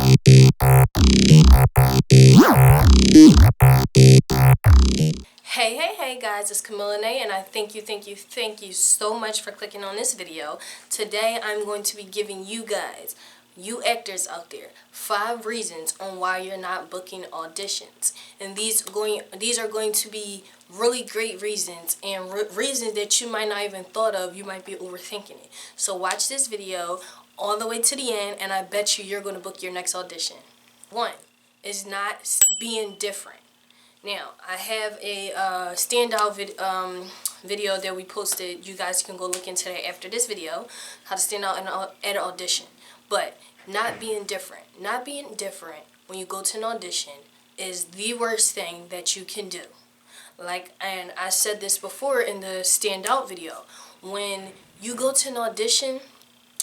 Hey guys, it's Kamilla Lanae, and I thank you so much for clicking on this video. Today I'm going to be giving you guys, you actors out there, 5 reasons on why you're not booking auditions. And these are going to be really great reasons, and reasons that you might not even thought of. You might be overthinking it. So watch this video all the way to the end, and I bet you're going to book your next audition. 1 is not being different. Now, I have a standout video that we posted. You guys can go look into that after this video, how to stand out at an audition. But not being different. Not being different when you go to an audition is the worst thing that you can do. And I said this before in the standout video. When you go to an audition,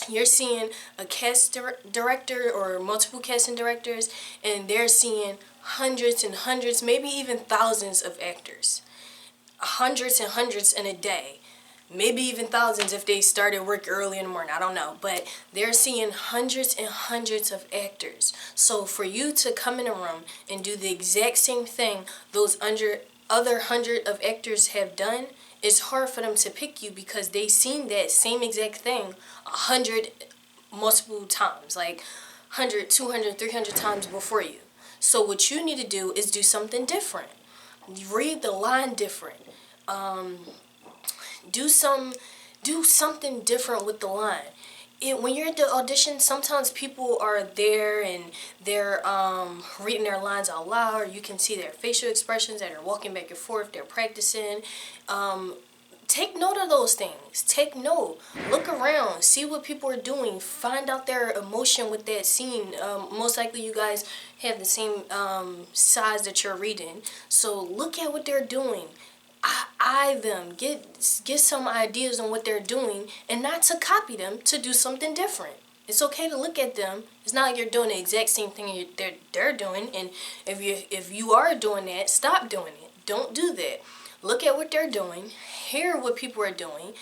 you're seeing a cast director or multiple casting directors, and they're seeing hundreds and hundreds, maybe even thousands of actors. Hundreds and hundreds in a day. Maybe even thousands if they started work early in the morning. I don't know. But they're seeing hundreds and hundreds of actors. So for you to come in a room and do the exact same thing those other hundred of actors have done, it's hard for them to pick you because they've seen that same exact thing 100 multiple times, like 100, 200, 300 times before you. So what you need to do is do something different. Read the line different. Do something different with the line. When you're at the audition, sometimes people are there and they're reading their lines out loud. Or you can see their facial expressions that are walking back and forth. They're practicing. Take note of those things. Take note. Look around. See what people are doing. Find out their emotion with that scene. Most likely you guys have the same size that you're reading. So look at what they're doing. Eye them. Get some ideas on what they're doing, and not to copy them, to do something different. It's okay to look at them. It's not like you're doing the exact same thing they're doing. And if you are doing that, stop doing it. Don't do that. Look at what they're doing. Hear what people are doing.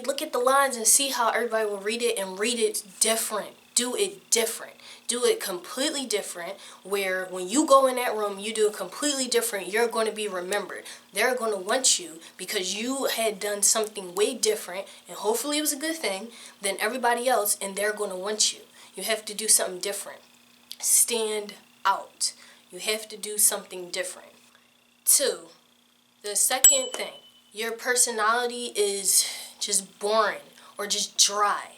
Look at the lines and see how everybody will read it, and read it different. Do it different. Do it completely different, where when you go in that room, you do it completely different. You're going to be remembered. They're going to want you because you had done something way different, and hopefully it was a good thing, than everybody else, and they're going to want you. You have to do something different. Stand out. You have to do something different. 2, the second thing, your personality is just boring or just dry,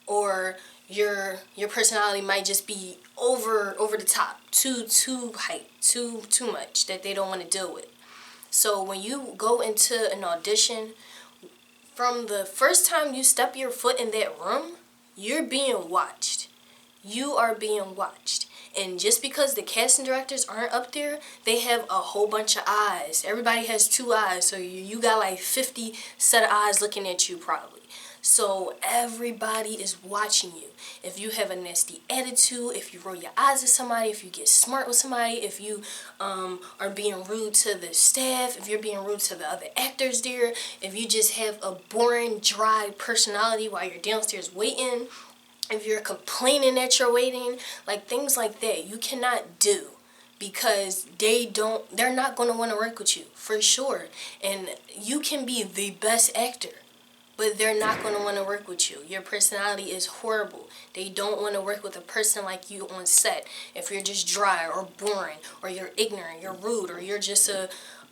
or your personality might just be over the top, too hype, too much that they don't want to deal with. So when you go into an audition, from the first time you step your foot in that room, you're being watched. You are being watched. And just because the casting directors aren't up there, they have a whole bunch of eyes. Everybody has 2 eyes, so you got like 50 set of eyes looking at you probably. So everybody is watching you. If you have a nasty attitude, if you roll your eyes at somebody, if you get smart with somebody, if you are being rude to the staff, if you're being rude to the other actors there, if you just have a boring, dry personality while you're downstairs waiting, if you're complaining that you're waiting, like things like that, you cannot do, because they're not going to want to work with you for sure. And you can be the best actor, but they're not going to want to work with you. Your personality is horrible. They don't want to work with a person like you on set. If you're just dry or boring, or you're ignorant, you're rude, or you're just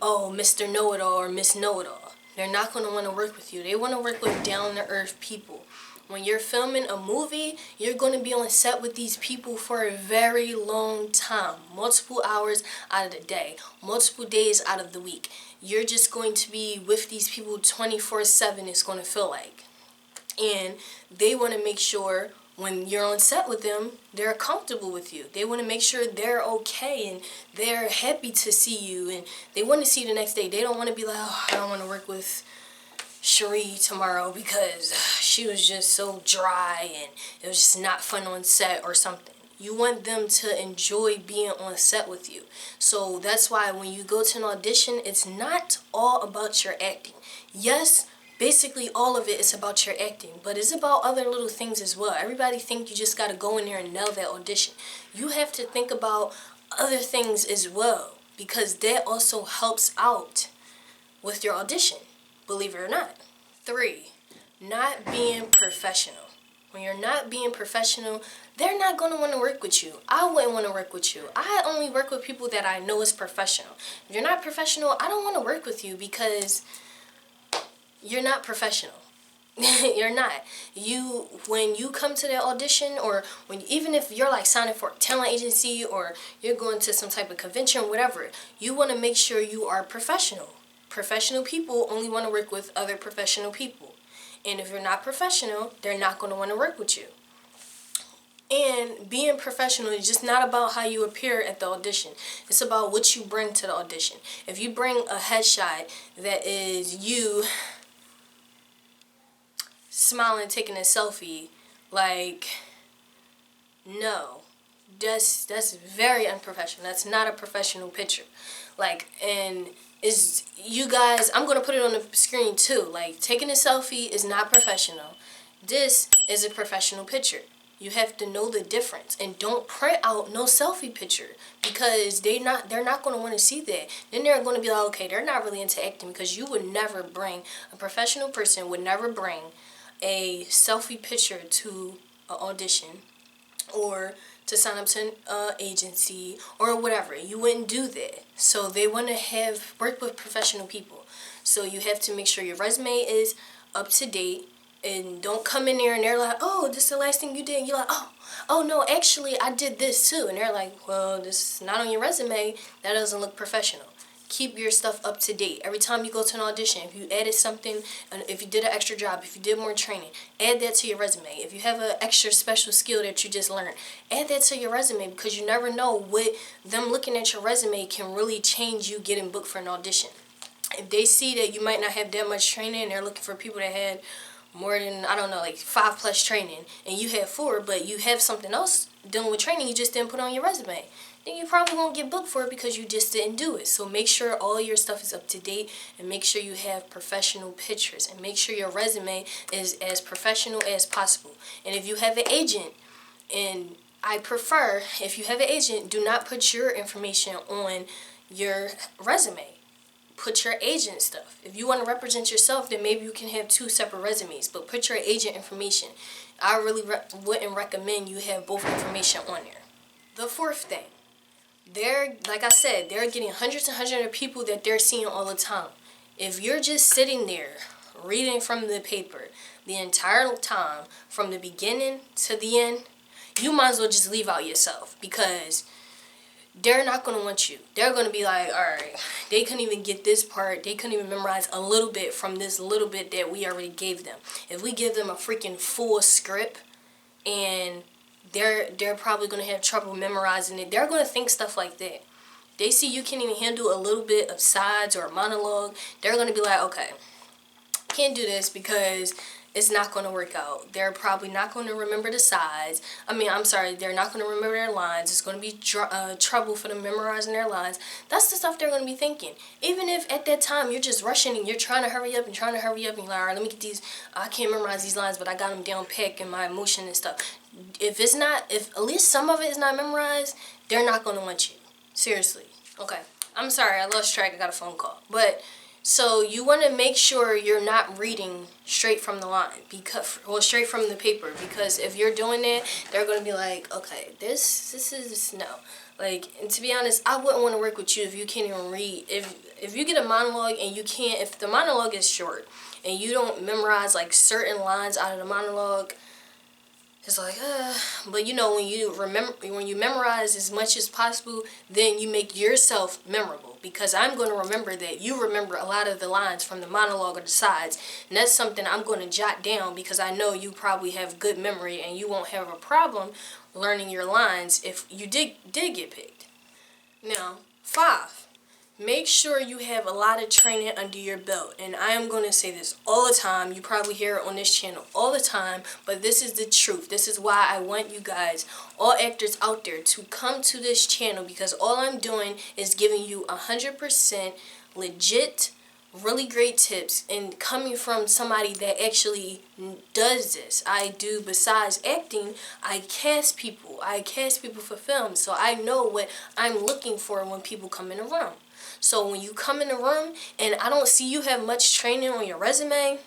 Mr. Know-It-All or Miss Know-It-All. They're not going to want to work with you. They want to work with down-to-earth people. When you're filming a movie, you're going to be on set with these people for a very long time. Multiple hours out of the day. Multiple days out of the week. You're just going to be with these people 24/7, it's going to feel like. And they want to make sure when you're on set with them, they're comfortable with you. They want to make sure they're okay and they're happy to see you. And they want to see you the next day. They don't want to be like, oh, I don't want to work with Cherie tomorrow because she was just so dry and it was just not fun on set or something. You want them to enjoy being on set with you. So that's why when you go to an audition, it's not all about your acting. Yes, basically all of it is about your acting, but it's about other little things as well. Everybody think you just gotta go in there and nail that audition. You have to think about other things as well, because that also helps out with your audition, believe it or not. 3, not being professional. When you're not being professional, they're not going to want to work with you. I wouldn't want to work with you. I only work with people that I know is professional. If you're not professional, I don't want to work with you because you're not professional. You're not. When you come to that audition, or even if you're like signing for a talent agency or you're going to some type of convention, whatever, you want to make sure you are professional. Professional people only want to work with other professional people. And if you're not professional, they're not going to want to work with you. And being professional is just not about how you appear at the audition. It's about what you bring to the audition. If you bring a headshot that is you smiling, taking a selfie, like, no. That's very unprofessional. That's not a professional picture. Like, and is you guys, I'm going to put it on the screen too. Like, taking a selfie is not professional. This is a professional picture. You have to know the difference, and don't print out no selfie picture, because they're not going to want to see that. Then they're going to be like, okay, they're not really into acting, because you would never bring, a professional person would never bring a selfie picture to an audition or to sign up to an agency or whatever. You wouldn't do that. So they want to work with professional people. So you have to make sure your resume is up to date, and don't come in there and they're like, oh, this is the last thing you did. And you're like, oh no, actually I did this too. And they're like, well, this is not on your resume. That doesn't look professional. Keep your stuff up to date. Every time you go to an audition, if you added something, and if you did an extra job, if you did more training, add that to your resume. If you have an extra special skill that you just learned, add that to your resume, because you never know what them looking at your resume can really change you getting booked for an audition. If they see that you might not have that much training, they're looking for people that had more than, I don't know, like 5+ training, and you have 4, but you have something else dealing with training you just didn't put on your resume, then you probably won't get booked for it because you just didn't do it. So make sure all your stuff is up to date, and make sure you have professional pictures, and make sure your resume is as professional as possible. And if you have an agent, and I prefer, if you have an agent, do not put your information on your resume. Put your agent stuff. If you want to represent yourself, then maybe you can have 2 separate resumes, but put your agent information. I really wouldn't recommend you have both information on there. The 4th thing, like I said, they're getting hundreds and hundreds of people that they're seeing all the time. If you're just sitting there reading from the paper the entire time, from the beginning to the end, you might as well just leave out yourself, because they're not going to want you. They're going to be like, alright, they couldn't even get this part. They couldn't even memorize a little bit from this little bit that we already gave them. If we give them a freaking full script, and they're probably going to have trouble memorizing it, they're going to think stuff like that. They see you can't even handle a little bit of sides or a monologue, they're going to be like, okay, can't do this because it's not going to work out. They're probably not going to remember the sides. They're not going to remember their lines. It's going to be trouble for them memorizing their lines. That's the stuff they're going to be thinking. Even if at that time you're just rushing and you're trying to hurry up and you're like, all right, let me get these, I can't memorize these lines, but I got them down packed in my emotion and stuff. If at least some of it is not memorized, they're not going to want you. Seriously. Okay. I'm sorry, I lost track. I got a phone call. But so you want to make sure you're not reading straight from the line, straight from the paper, because if you're doing that, they're going to be like, okay, this is no. Like, and to be honest, I wouldn't want to work with you if you can't even read. If you get a monologue and you can't, if the monologue is short and you don't memorize like certain lines out of the monologue, it's like, but you know, when you memorize as much as possible, then you make yourself memorable, because I'm going to remember that you remember a lot of the lines from the monologue or the sides, and that's something I'm going to jot down, because I know you probably have good memory and you won't have a problem learning your lines if you did get picked. Now, 5. Make sure you have a lot of training under your belt. And I am going to say this all the time. You probably hear it on this channel all the time, but this is the truth. This is why I want you guys, all actors out there, to come to this channel, because all I'm doing is giving you 100% legit really great tips, and coming from somebody that actually does this. I do, besides acting, I cast people. I cast people for film, so I know what I'm looking for when people come in a room. So when you come in a room and I don't see you have much training on your resume,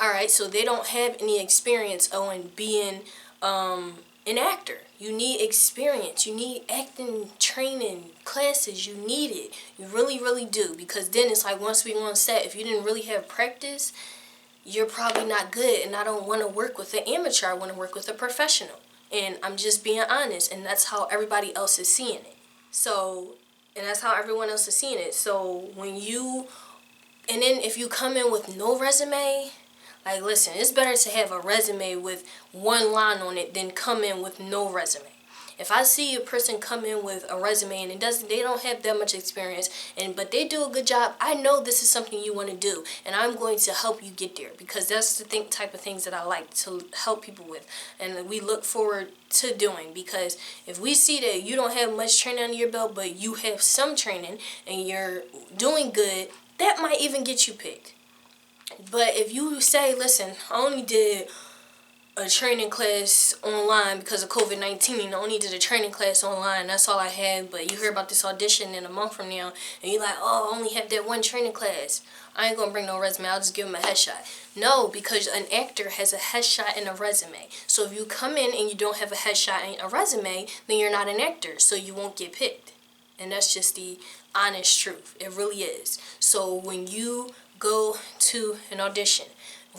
alright, so they don't have any experience on being an actor. You need experience. You need acting training classes. You need it. You really, really do. Because then it's like once we on set, if you didn't really have practice, you're probably not good. And I don't want to work with an amateur. I want to work with a professional. And I'm just being honest. And that's how everybody else is seeing it. So, and that's how everyone else is seeing it. So when you, and then if you come in with no resume, like, listen, it's better to have a resume with one line on it than come in with no resume. If I see a person come in with a resume and they don't have that much experience, but they do a good job, I know this is something you want to do, and I'm going to help you get there, because that's the type of things that I like to help people with, and we look forward to doing. Because if we see that you don't have much training under your belt, but you have some training and you're doing good, that might even get you picked. But if you say, listen, I only did a training class online because of COVID-19. I only did a training class online. That's all I had. But you hear about this audition in a month from now, and you're like, oh, I only have that one training class. I ain't going to bring no resume. I'll just give them a headshot. No, because an actor has a headshot and a resume. So if you come in and you don't have a headshot and a resume, then you're not an actor. So you won't get picked. And that's just the honest truth. It really is. So when you go to an audition,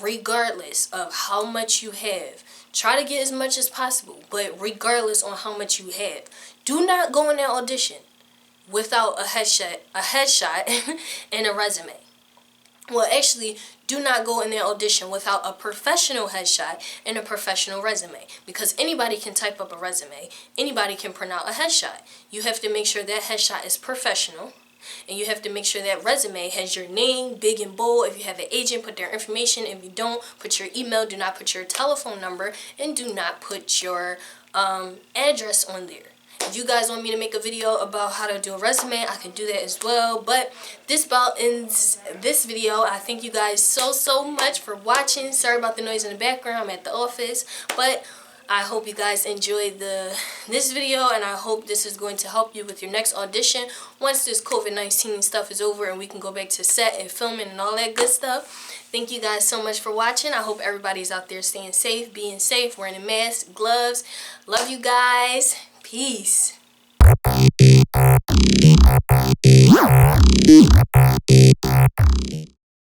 regardless of how much you have, try to get as much as possible, but regardless on how much you have, do not go in that audition without a headshot and a resume. Well, actually, do not go in that audition without a professional headshot and a professional resume, because anybody can type up a resume, anybody can print out a headshot. You have to make sure that headshot is professional. And you have to make sure that resume has your name big and bold. If you have an agent, put their information. If you don't, put your email. Do not put your telephone number, and do not put your address on there. If you guys want me to make a video about how to do a resume, I can do that as well. But this about ends this video. I thank you guys so much for watching. Sorry about the noise in the background. I'm at the office, but I hope you guys enjoyed this video, and I hope this is going to help you with your next audition once this COVID-19 stuff is over and we can go back to set and filming and all that good stuff. Thank you guys so much for watching. I hope everybody's out there staying safe, being safe, wearing a mask, gloves. Love you guys. Peace.